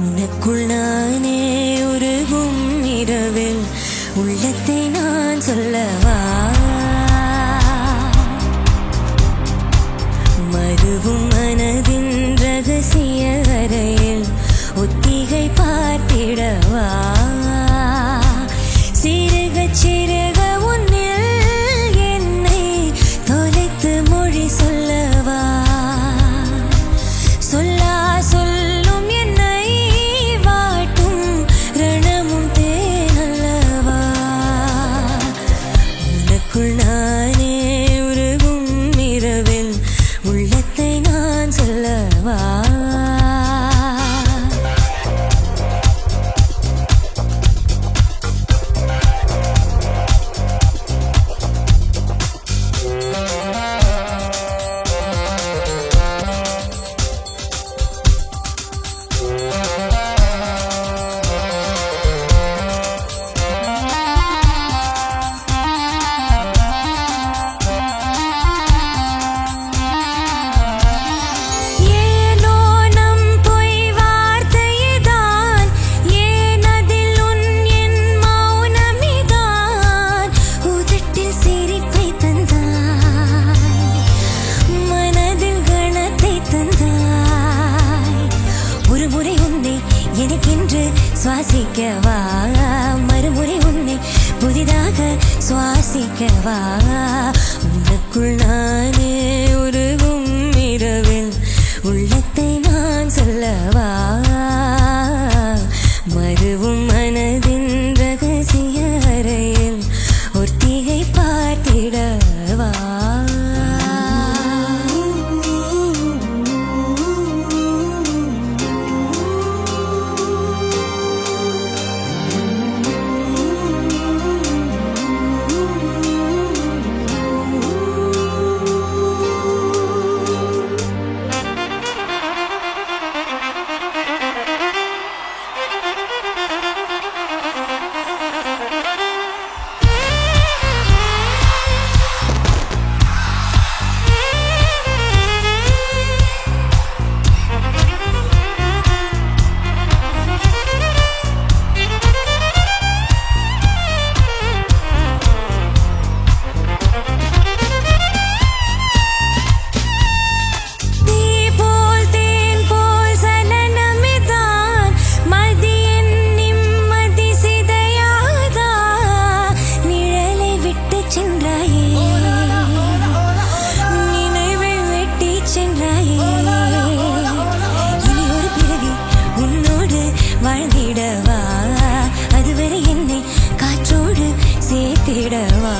உனக்குள் நானே உருகும் இரவில் உள்ளத்தை நான் சொல்லவா மறுவும் மனதின் ரகசிய அறையில் ஒத்திகை பார்த்திடவா சிறுக சிறுக உன்னில் என்னை தொலைத்து மொழி சொல்லவா சொல்லா சொல்லும் என்னை வாட்டும் ரணமும் தேனல்லவா உனக்குள் நானே உருகும் இரவில் உள்ளத்தை நான் சொல்லவா எனக்கென்று சுவாசிக்கவா மறுமுறை உன்னை புதிதாக சுவாசிக்கவா உனக்குள் நானே உருகும் இரவில் உள்ளத்தை நான் சொல்லவா மறுவும் மனதின் ரகசிய அறையில் ஒத்திகை பார்த்திடவா வாழ்ந்திடவா அதுவரை என்னை காற்றோடு சேர்த்திடவா